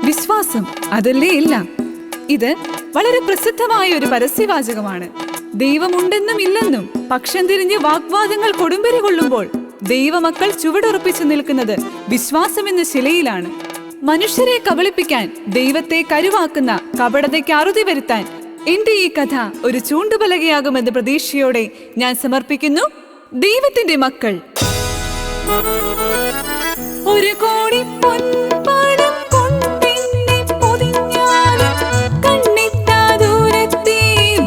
വിശ്വാസം അതല്ലേ എല്ലാം. ഇത് വളരെ പ്രസിദ്ധമായ ഒരു പരസ്യവാചകമാണ്. ദൈവമുണ്ടെന്നും ഇല്ലെന്നും പക്ഷം തിരിഞ്ഞ് വാഗ്വാദങ്ങൾ കൊടുമ്പിരി കൊള്ളുമ്പോൾ ദൈവമക്കൾ ചുവടുറപ്പിച്ചു നിൽക്കുന്നത് വിശ്വാസം എന്ന ശിലയിലാണ്. മനുഷ്യരെ കബളിപ്പിക്കാൻ ദൈവത്തെ കരുവാക്കുന്ന കപടതയ്ക്ക് അറുതി വരുത്താൻ എന്റെ ഈ കഥ ഒരു ചൂണ്ടുപലകയാകുമെന്ന പ്രതീക്ഷയോടെ ഞാൻ സമർപ്പിക്കുന്നു. ദൈവത്തിന്റെ മക്കൾ. ഒരു കോടി പൊൻപണം കൊണ്ടെന്നെ പൊതിഞ്ഞാലും കണ്ണെത്താ ദൂരത്തെ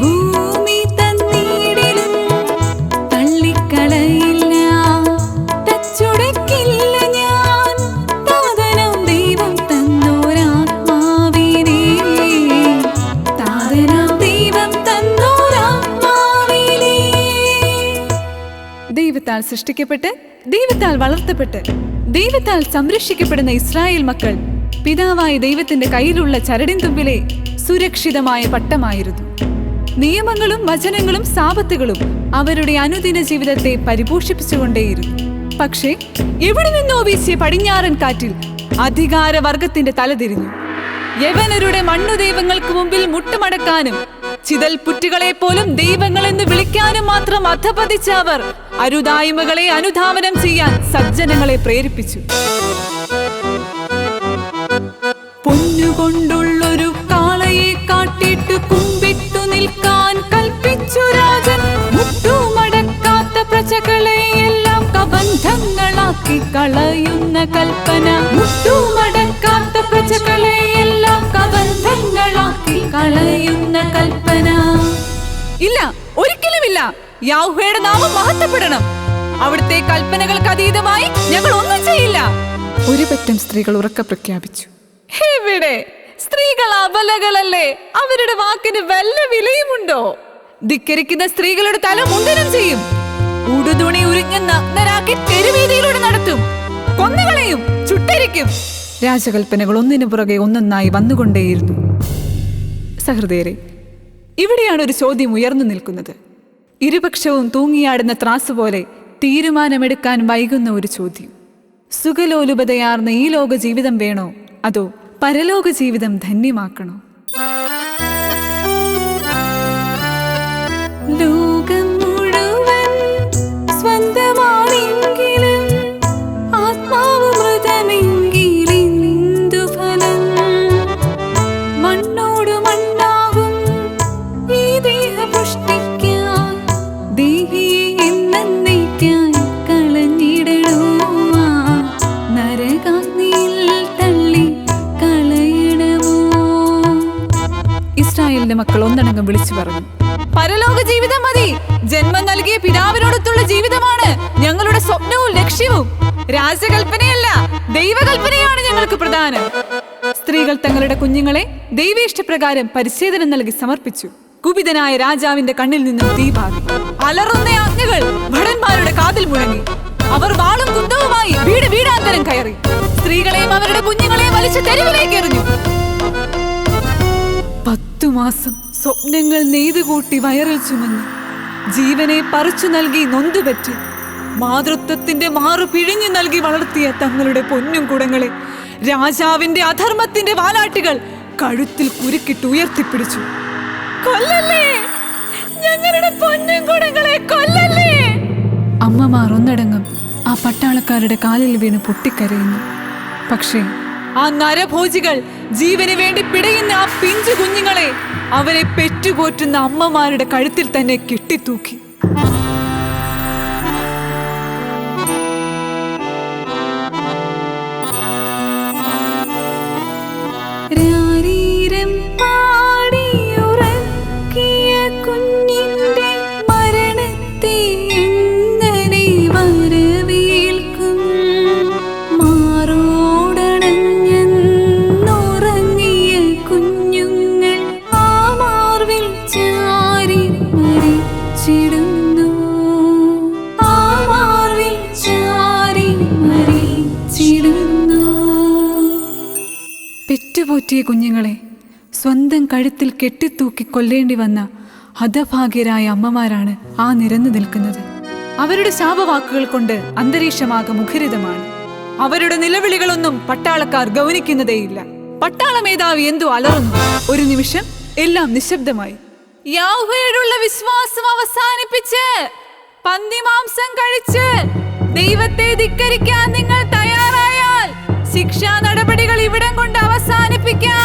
ഭൂമി തന്നിടിലും തള്ളിക്കളയില്ല, തച്ചുടക്കില്ല ഞാൻ താതനം ദൈവം തന്നോരാത്മാവിനെ, താതനം ദൈവം തന്നോരാത്മാവിനെ. ദൈവത്താൽ സൃഷ്ടിക്കപ്പെട്ട് ദൈവത്താൽ വളർത്തപ്പെട്ട് ദൈവത്താൽ സംരക്ഷിക്കപ്പെടുന്ന ഇസ്രായേൽ മക്കൾ പിതാവായ ദൈവത്തിന്റെ കയ്യിലുള്ള ചരടിൻ തുമ്പിലെ സുരക്ഷിതമായ പട്ടമായിരുന്നു. നിയമങ്ങളും വചനങ്ങളും സാപത്തുകളും അവരുടെ അനുദിന ജീവിതത്തെ പരിപോഷിപ്പിച്ചുകൊണ്ടേയിരുന്നു. പക്ഷേ എവിടെ നിന്നോ വീശിയ പടിഞ്ഞാറൻ കാറ്റിൽ അധികാരവർഗത്തിന്റെ തലതിരിഞ്ഞു. യവനരുടെ മണ്ണു ദൈവങ്ങൾക്ക് മുമ്പിൽ മുട്ടുമടക്കാനും ചിതൽ പുറ്റുകളെ പോലും ദൈവങ്ങളെന്ന് വിളിക്കാനും മാത്രം അധപതിച്ച അവർ അരുതായ്മകളെ അനുധാവനം ചെയ്യാൻ സജ്ജനങ്ങളെ പ്രേരിപ്പിച്ചു. പൊന്നുകൊണ്ടുള്ളൊരു കാളയെ കാട്ടിട്ട് കുമ്പിട്ടു നിൽക്കാൻ കൽപ്പിച്ചു രാജൻ. മുട്ടുമടക്കാത്ത പ്രജകളെ എല്ലാം കബന്ധങ്ങളാക്കി കളയുന്ന കൽപ്പന. മുട്ടുമടക്കാത്ത പ്രജകളെ എല്ലാം കബന്ധങ്ങളാക്കി കളയുന്ന കൽപ്പന. ഇല്ല, ഒരിക്കലുമില്ല. യാഹ്വേയുടെ നാമം മഹത്വപ്പെടണം. അവിടുത്തെ കൽപ്പനകൾക്ക് അതീതമായി ഞങ്ങൾ ഒന്നും ചെയ്യില്ല. ഒരു പറ്റം സ്ത്രീകൾ ഉറക്കെ പ്രഖ്യാപിച്ചു. എവിടെ? സ്ത്രീകൾ അബലകളല്ലേ? അവരുടെ വാക്കിന് വല്ല വിലയുമുണ്ടോ? ധിക്കരിക്കുന്ന സ്ത്രീകളുടെ തല മുണ്ടനം ചെയ്യും. ഉടുതുണി ഉരിഞ്ഞ നഗ്നരാക്കി തെരുവീതിയിലൂടെ നടത്തും. കൊന്നുകളയും, ചുട്ടരിക്കും. രാജകൽപ്പനകൾ ഒന്നിനു പുറകെ ഒന്നൊന്നായി വന്നുകൊണ്ടേയിരുന്നു. സഹൃദയരെ, ഇവിടെയാണ് ഒരു ചോദ്യം ഉയർന്നു നിൽക്കുന്നത്. ഇരുപക്ഷവും തൂങ്ങിയാടുന്ന ത്രാസ് പോലെ തീരുമാനമെടുക്കാൻ വൈകുന്ന ഒരു ചോദ്യം. സുഖലോലുപതയാർന്ന ഈ ലോക ജീവിതം വേണോ, അതോ പരലോക ജീവിതം ധന്യമാക്കണോ? ലോകം മുഴുവൻ സ്വന്തമാണെങ്കിലും ആത്മാവ് മൃതമെങ്കിലെന്തു ഫലം? മണ്ണോട് മണ്ണാകും ഈ ദേഹപുഷ്ടിക്കാൻ ദേഹിയെ എന്നേക്കായി കളഞ്ഞിടണോ? നരകാഗ്നിയിൽ തള്ളി കളയണമോ? ഇസ്രായേലിന്റെ മക്കൾ ഒന്നടങ്കം വിളിച്ചു പറഞ്ഞു, പരലോക ജീവിതം മതി. ജന്മം നൽകിയ പിതാവിനോടൊത്തുള്ള ജീവിതമാണ് ഞങ്ങളുടെ സ്വപ്നവും ലക്ഷ്യവും. രാജകൽപ്പനയല്ല, ദൈവകൽപ്പനയാണ് ഞങ്ങൾക്ക് പ്രധാനം. സ്ത്രീകൾ തങ്ങളുടെ കുഞ്ഞുങ്ങളെ ദൈവേഷ്ടപ്രകാരം പരിച്ഛേദനം നൽകി സമർപ്പിച്ചു. കുപിതനായ രാജാവിന്റെ കണ്ണിൽ നിന്നും തീപാറി. അലറുന്ന ആജ്ഞകൾ ഭടന്മാരുടെ കാതിൽ മുഴങ്ങി. അവർ വാളും കുന്തവുമായി വീട് വീടാന്തരം കയറി. സ്ത്രീകളെയും അവരുടെ കുഞ്ഞുങ്ങളെയും വലിച്ച് തെരുവിലേക്ക് എറിഞ്ഞു. 10 മാസം സ്വപ്നങ്ങൾ നെയ്തുകൂട്ടി വയറിൽ ചുമന്ന് ജീവനെ പറിച്ചു നൽകി നൊന്തുപറ്റി മാതൃത്വത്തിന്റെ മാറു പിഴിഞ്ഞു നൽകി വളർത്തിയ തങ്ങളുടെ പൊന്നും കുടങ്ങളെ രാജാവിന്റെ അധർമ്മത്തിന്റെ വാലാട്ടികൾ കഴുത്തിൽ കുരുക്കിട്ട് ഉയർത്തിപ്പിടിച്ചു. കൊല്ലല്ലേ, ഞങ്ങളുടെ പൊന്നും കുടങ്ങളെ കൊല്ലല്ലേ! അമ്മമാർ ഒന്നടങ്കം ആ പട്ടാളക്കാരുടെ കാലിൽ വീണ് പൊട്ടിക്കരയുന്നു. പക്ഷേ ആ നരഭോജികൾ ജീവന് വേണ്ടി പിടയുന്ന ആ പിഞ്ചു കുഞ്ഞുങ്ങളെ അവരെ പെറ്റുപോറ്റുന്ന അമ്മമാരുടെ കഴുത്തിൽ തന്നെ കെട്ടിത്തൂക്കി. പെറ്റുപോറ്റിയ കുഞ്ഞുങ്ങളെ സ്വന്തം കഴുത്തിൽ കെട്ടിത്തൂക്കി കൊല്ലേണ്ടി വന്ന ഹതഭാഗ്യരായ അമ്മമാരാണ് ആ നിരന്നു നിൽക്കുന്നത്. അവരുടെ ശാപവാക്കുകൾ കൊണ്ട് അന്തരീക്ഷമാകെ മുഖരിതമാണ്. അവരുടെ നിലവിളികളൊന്നും പട്ടാളക്കാർ ഗൗനിക്കുന്നതേയില്ല. പട്ടാള മേധാവി എന്തോ അലറുന്നു. ഒരു നിമിഷം എല്ലാം നിശബ്ദമായി. യഹോവയോടുള്ള വിശ്വാസം അവസാനിപ്പിച്ച് പന്നിമാംസം കഴിച്ച് ദൈവത്തെ ധിക്കരിക്കാൻ നിങ്ങൾ തയ്യാറായാൽ ശിക്ഷാ നടപടികൾ ഇവിടം കൊണ്ട് അവസാനിപ്പിക്കാം.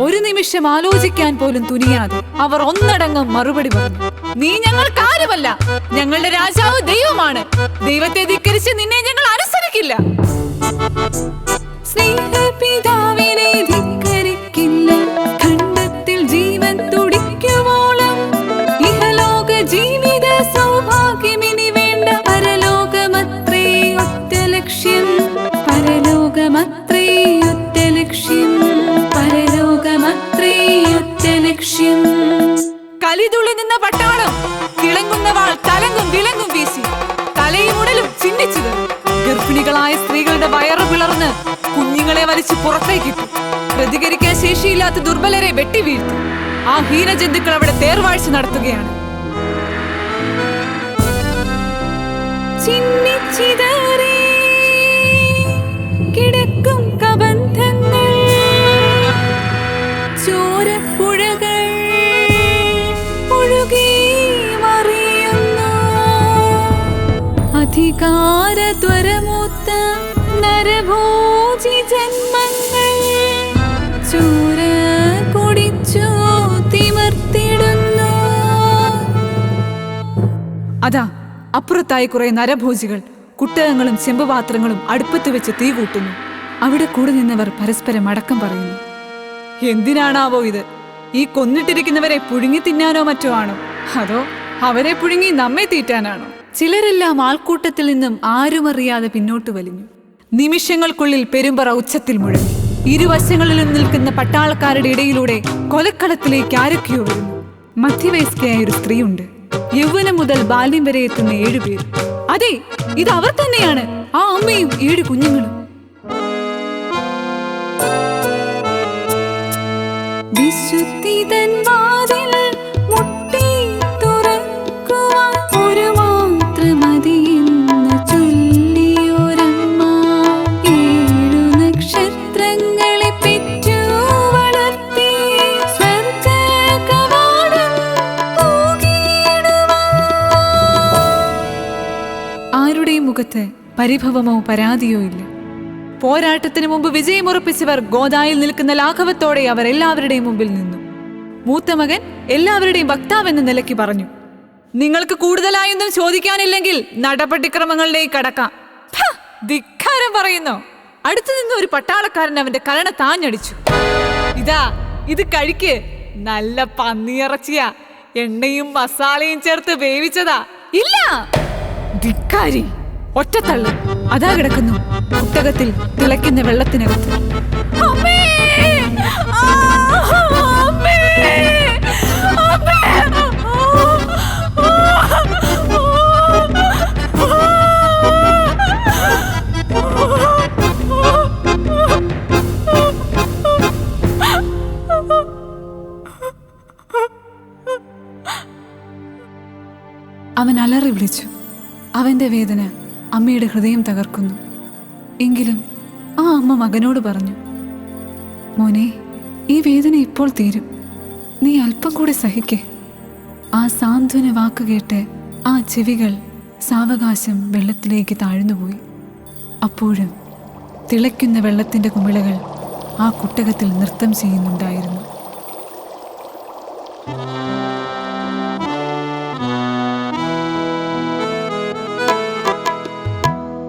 ഒരു നിമിഷം ആലോചിക്കാൻ പോലും തുനിയാതെ അവർ ഒന്നടങ്കം മറുപടി പറഞ്ഞു. നീ ഞങ്ങൾക്ക് ആരുമല്ല, ഞങ്ങളുടെ രാജാവ് ദൈവമാണ്. ദൈവത്തെ ധിക്കരിച്ച് നിന്നെ ഞങ്ങൾ അനുസരിക്കില്ല. സ്നേഹപിതാവിനെ ധിക്കരിക്കില്ല, ഖണ്ഡത്തിൽ ജീവൻ തുടിക്കുവോളം. ഇഹലോക ജീവിത സൗഭാഗ്യമിനി വേണ്ട, പരലോകമത്രേ ഒറ്റ ലക്ഷ്യം, പരലോകമത്രേ ഒറ്റ ലക്ഷ്യം, പരലോകമത്രേ ഒറ്റ ലക്ഷ്യം. കലിതുള്ളി നിന്ന പട്ടാളം തിളങ്ങുന്ന വാൾ തലങ്ങും വിലങ്ങും വീശി തലയും ഉടലും ചിഹ്നിച്ചത്. ഗർഭിണികളായ സ്ത്രീകളുടെ വയറ് പിളർന്ന് കുഞ്ഞുങ്ങളെ വലിച്ചു പുറത്തേക്കിട്ടു. പ്രതികരിക്കാൻ ശേഷിയില്ലാത്ത ദുർബലരെ വെട്ടി വീഴ്ത്തി. ആ ഹീനജന്തുക്കൾ അവിടെ തേർവാഴ്ച നടത്തുകയാണ്. ചിന്നിച്ചിതറി കിടക്കും കബന്ധങ്ങൾ, ചോരപ്പുഴകൾ ഒഴുകി മറിയുന്നു. അധികാരത്വരമൂത്ത നരഭോജി ജന്മങ്ങൾ ചോര കുടിച്ചു തിമിർത്തിടുന്നു. അതാ അപ്പുറത്തായി കുറെ നരഭോജികൾ കുട്ടകങ്ങളും ചെമ്പുപാത്രങ്ങളും അടുപ്പത്ത് വെച്ച് തീ കൂട്ടുന്നു. അവിടെ കൂടെ നിന്നവർ പരസ്പരം അടക്കം പറയുന്നു. എന്തിനാണാവോ ഇത്? ഈ കൊന്നിട്ടിരിക്കുന്നവരെ പുഴുങ്ങി തിന്നാനോ മറ്റോ ആണോ? അതോ അവരെ പുഴുങ്ങി നമ്മെ തീറ്റാനാണോ? ചിലരെല്ലാം ആൾക്കൂട്ടത്തിൽ നിന്നും ആരുമറിയാതെ പിന്നോട്ട് വലിഞ്ഞു. നിമിഷങ്ങൾക്കുള്ളിൽ പെരുമ്പറ ഉച്ചത്തിൽ മുഴങ്ങി. ഇരുവശങ്ങളിലും നിൽക്കുന്ന പട്ടാളക്കാരുടെ ഇടയിലൂടെ കൊലക്കളത്തിലേക്ക് ആരൊക്കെയോ വരുന്നു. മധ്യവയസ്കയായ ഒരു സ്ത്രീയുണ്ട്. യൗവനം മുതൽ ബാല്യം വരെ എത്തുന്ന 7 പേർ. അതെ, ഇത് അവർ തന്നെയാണ്, ആ അമ്മയും 7 കുഞ്ഞുങ്ങളും. വിശുദ്ധിതൻ വാതിൽ മുട്ടി തുറക്കുവാൻ ഒരു മാത്രമതിയെന്ന് ചൊല്ലിയൊരമ്മ. 7 നക്ഷത്രങ്ങളെ പെറ്റു വളർത്തി സ്വർഗ്ഗകവാടം പൂകിയിടുവാൻ. ആരുടെയും മുഖത്ത് പരിഭവമോ പരാതിയോ ഇല്ല. പോരാട്ടത്തിന് മുമ്പ് വിജയമുറപ്പിച്ചവർ ഗോദായിൽ നിൽക്കുന്ന ലാഘവത്തോടെ അവർ എല്ലാവരുടെയും മുമ്പിൽ നിന്നു. മൂത്ത മകൻ എല്ലാവരുടെയും വക്താവെന്ന നിലയ്ക്ക് പറഞ്ഞു, നിങ്ങൾക്ക് കൂടുതലായൊന്നും ചോദിക്കാനില്ലെങ്കിൽ നടപടിക്രമങ്ങളിലേക്ക് കടക്കാം. ധിക്കാരം പറയുന്നു. അടുത്തു നിന്ന് ഒരു പട്ടാളക്കാരൻ അവന്റെ കരണ താഞ്ഞടിച്ചു. ഇതാ, ഇത് കഴിക്ക്, നല്ല പന്നിയിറച്ചിയാ, എണ്ണയും മസാലയും ചേർത്ത് വേവിച്ചതാ. ഇല്ല, ധിക്കാരി, ഒറ്റത്തള്ളു. അതാ കിടക്കുന്നു കുട്ടകത്തിൽ തിളയ്ക്കുന്ന വെള്ളത്തിനകത്ത്. അവൻ അലറി വിളിച്ചു. അവന്റെ വേദന അമ്മയുടെ ഹൃദയം തകർക്കുന്നു. എങ്കിലും ആ അമ്മ മകനോട് പറഞ്ഞു, മോനെ, ഈ വേദന ഇപ്പോൾ തീരും, നീ അല്പം കൂടെ സഹിക്കേ. ആ സാന്ത്വന വാക്കുകേട്ട് ആ ചെവികൾ സാവകാശം വെള്ളത്തിലേക്ക് താഴ്ന്നുപോയി. അപ്പോഴും തിളയ്ക്കുന്ന വെള്ളത്തിൻ്റെ കുമിളകൾ ആ കുട്ടകത്തിൽ നൃത്തം ചെയ്യുന്നുണ്ടായിരുന്നു.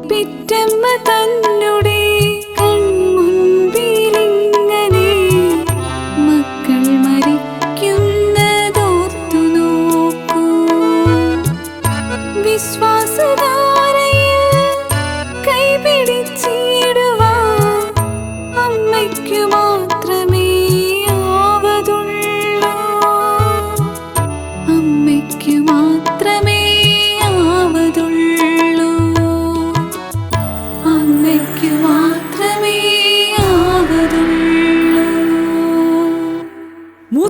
പെറ്റമ്മ തന്നുടെ കൺമുൻപിലിങ്ങനെ മക്കൾ മരിക്കുന്നതോർത്തു നോക്കൂ. വിശ്വാസധാരയിൽ കൈപിടിച്ചിടുവാൻ അമ്മയ്ക്കു മാത്രമേ ആവതുള്ളൂ. അമ്മയ്ക്കു മാത്രമേ ആവതുള്ളൂ. അമ്മയ്ക്ക്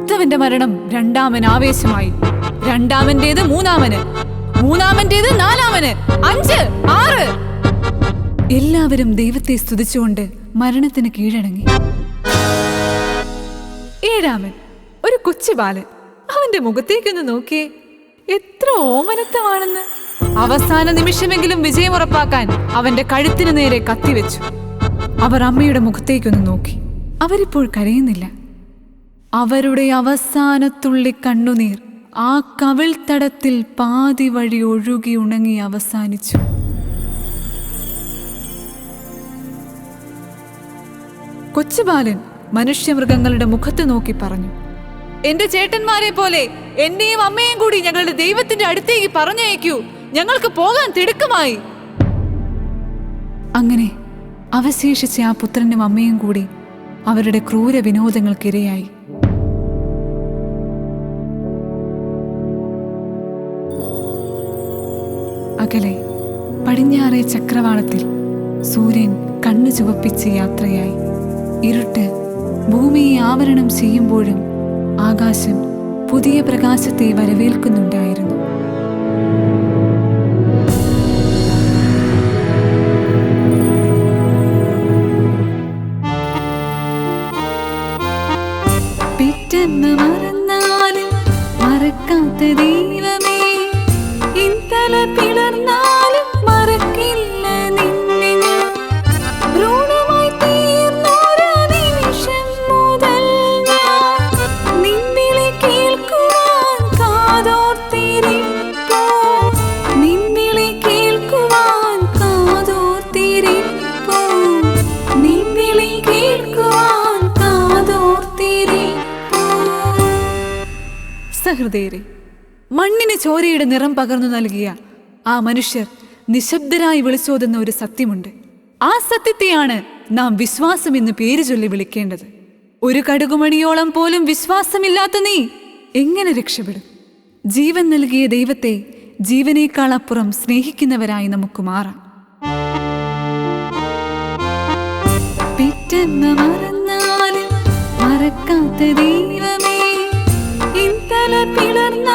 മൂത്തവന്റെ മരണം രണ്ടാമൻ ആവേശമായി, രണ്ടാമന്റേത് മൂന്നാമന്, മൂന്നാമന്റേത് നാലാമന്, 5, 6. എല്ലാവരും ദൈവത്തെ സ്തുതിച്ചുകൊണ്ട് മരണത്തിന് കീഴടങ്ങി. ഏഴാമൻ ഒരു കൊച്ചു ബാലൻ. അവന്റെ മുഖത്തേക്കൊന്ന് നോക്കിയേ, എത്ര ഓമനത്തമാണെന്ന്. അവസാന നിമിഷമെങ്കിലും വിജയം ഉറപ്പാക്കാൻ അവന്റെ കഴുത്തിന് നേരെ കത്തിവെച്ചു. അവർ അമ്മയുടെ മുഖത്തേക്കൊന്ന് നോക്കി. അവരിപ്പോൾ കരയുന്നില്ല. അവരുടെ അവസാനത്തുള്ളി കണ്ണുനീർ ആ കവിൾത്തടത്തിൽ പാതി വഴി ഒഴുകി ഉണങ്ങി അവസാനിച്ചു. കൊച്ചുബാലൻ മനുഷ്യമൃഗങ്ങളുടെ മുഖത്ത് നോക്കി പറഞ്ഞു, എന്റെ ചേട്ടന്മാരെ പോലെ എന്നെയും അമ്മയും കൂടി ഞങ്ങളുടെ ദൈവത്തിന്റെ അടുത്തേക്ക് പറഞ്ഞയക്കൂ, ഞങ്ങൾക്ക് പോകാൻ തിടുക്കമായി. അങ്ങനെ അവശേഷിച്ച ആ പുത്രനും അമ്മയും കൂടി അവരുടെ ക്രൂര വിനോദങ്ങൾക്കിരയായി. അകലെ പടിഞ്ഞാറേ ചക്രവാളത്തിൽ സൂര്യൻ കണ്ണു ചുവപ്പിച്ച് യാത്രയായി. ഇരുട്ട് ഭൂമിയെ ആവരണം ചെയ്യുമ്പോഴും ആകാശം പുതിയ പ്രകാശത്തെ വരവേൽക്കുന്നുണ്ടായിരുന്നു. പെട്ടെന്ന് മറന്നാലും മറക്കാത്ത ദൈവമേ, ഇന്തല പിളർന്നാലും മറക്കില്ല നിന്നെ. ഭ്രൂണമായി തീർന്നൊരു നിമിഷം മുതൽ നിൻവിളി കേൾക്കുവാൻ കാതോർത്തിരിപ്പൂ, നിൻവിളി കേൾക്കുവാൻ കാതോർത്തിരിപ്പൂ, നിൻവിളി കേൾക്കുവാൻ കാതോർത്തിരിപ്പൂ. സഹൃദയരെ, മണ്ണിന് ചോരയുടെ നിറം പകർന്നു നൽകിയ ആ മനുഷ്യർ നിശബ്ദരായി വിളിച്ചോതുന്ന ഒരു സത്യമുണ്ട്. ആ സത്യത്തെയാണ് നാം വിശ്വാസം എന്ന് പേര് ചൊല്ലി വിളിക്കേണ്ടത്. ഒരു കടുകുമണിയോളം പോലും വിശ്വാസമില്ലാത്ത നീ എങ്ങനെ രക്ഷപ്പെടും? ജീവൻ നൽകിയ ദൈവത്തെ ജീവനേക്കാൾ അപ്പുറം സ്നേഹിക്കുന്നവരായി നമുക്ക് മാറാം. പെട്ടെന്ന് മറന്നാലും മറക്കാത്ത ദൈവമേ, ഇന്തല പിളർന്ന